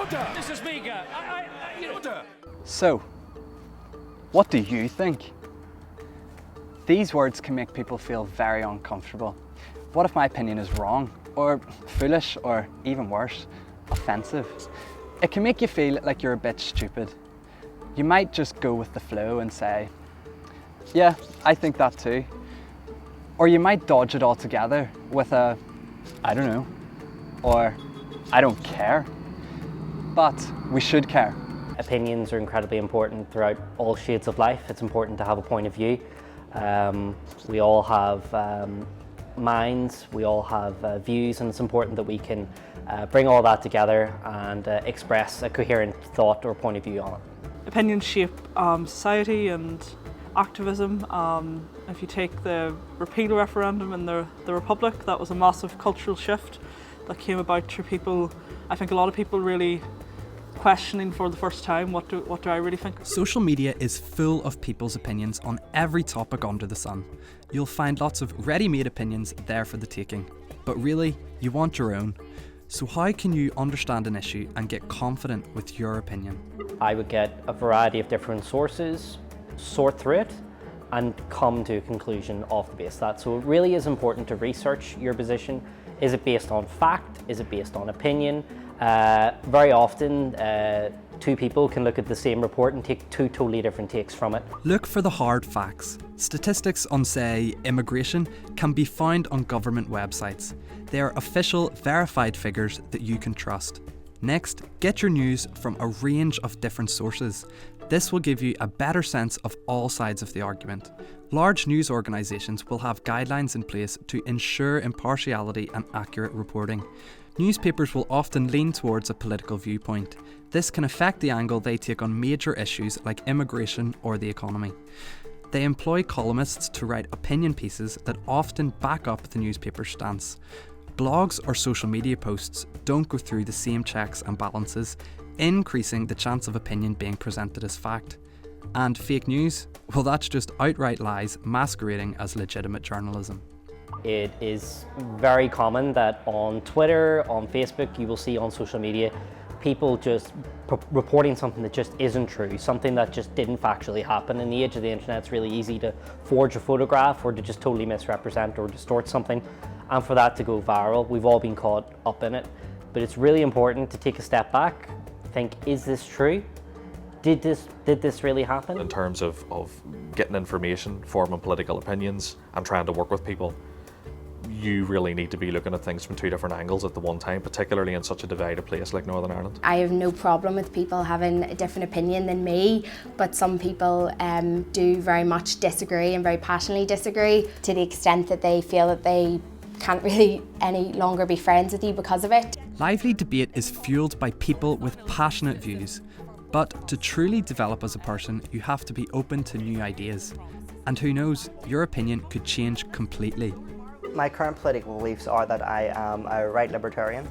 This is Mika. So, what do you think? These words can make people feel very uncomfortable. What if my opinion is wrong, or foolish, or even worse, offensive? It can make you feel like you're a bit stupid. You might just go with the flow and say, yeah, I think that too. Or you might dodge it altogether with a, I don't know, or I don't care. But we should care. Opinions are incredibly important throughout all shades of life. It's important to have a point of view. We all have minds, we all have views, and it's important that we can bring all that together and express a coherent thought or point of view on it. Opinions shape society and activism. If you take the repeal referendum in the Republic, that was a massive cultural shift that came about through people, I think a lot of people really questioning for the first time, what do I really think? Social media is full of people's opinions on every topic under the sun. You'll find lots of ready-made opinions there for the taking. But really, you want your own. So how can you understand an issue and get confident with your opinion? I would get a variety of different sources, sort through it, and come to a conclusion off the base of that. So it really is important to research your position. Is it based on fact? Is it based on opinion? Very often, two people can look at the same report and take two totally different takes from it. Look for the hard facts. Statistics on, say, immigration can be found on government websites. They are official, verified figures that you can trust. Next, get your news from a range of different sources. This will give you a better sense of all sides of the argument. Large news organisations will have guidelines in place to ensure impartiality and accurate reporting. Newspapers will often lean towards a political viewpoint. This can affect the angle they take on major issues like immigration or the economy. They employ columnists to write opinion pieces that often back up the newspaper's stance. Blogs or social media posts don't go through the same checks and balances, increasing the chance of opinion being presented as fact. And fake news? Well, that's just outright lies masquerading as legitimate journalism. It is very common that on Twitter, on Facebook, you will see on social media people just reporting something that just isn't true, something that just didn't factually happen. In the age of the internet, it's really easy to forge a photograph or to just totally misrepresent or distort something, and for that to go viral. We've all been caught up in it, but it's really important to take a step back, think, is this true? Did this really happen? In terms of getting information, forming political opinions, and trying to work with people, you really need to be looking at things from two different angles at the one time, particularly in such a divided place like Northern Ireland. I have no problem with people having a different opinion than me, but some people do very much disagree and very passionately disagree to the extent that they feel that they can't really any longer be friends with you because of it. Lively debate is fueled by people with passionate views, but to truly develop as a person, you have to be open to new ideas. And who knows, your opinion could change completely. My current political beliefs are that I am a right libertarian.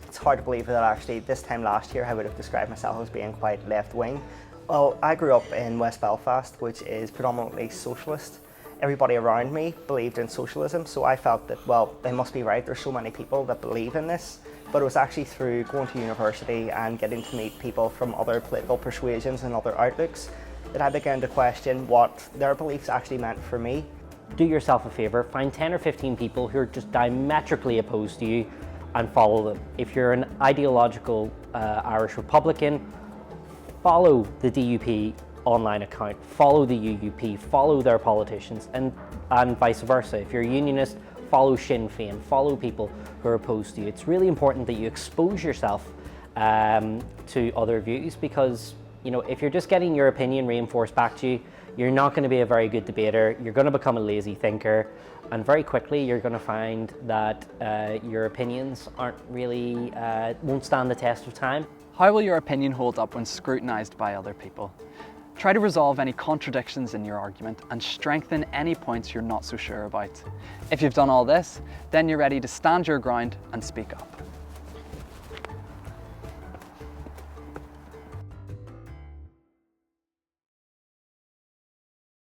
It's hard to believe that actually this time last year I would have described myself as being quite left-wing. Well, I grew up in West Belfast, which is predominantly socialist. Everybody around me believed in socialism, so I felt that, well, they must be right. There's so many people that believe in this. But it was actually through going to university and getting to meet people from other political persuasions and other outlooks that I began to question what their beliefs actually meant for me. Do yourself a favour, find 10 or 15 people who are just diametrically opposed to you and follow them. If you're an ideological Irish Republican, follow the DUP online account, follow the UUP, follow their politicians, and vice versa. If you're a unionist, follow Sinn Féin, follow people who are opposed to you. It's really important that you expose yourself to other views, because if you're just getting your opinion reinforced back to you, you're not going to be a very good debater, you're going to become a lazy thinker, and very quickly you're going to find that your opinions won't stand the test of time. How will your opinion hold up when scrutinised by other people? Try to resolve any contradictions in your argument and strengthen any points you're not so sure about. If you've done all this, then you're ready to stand your ground and speak up.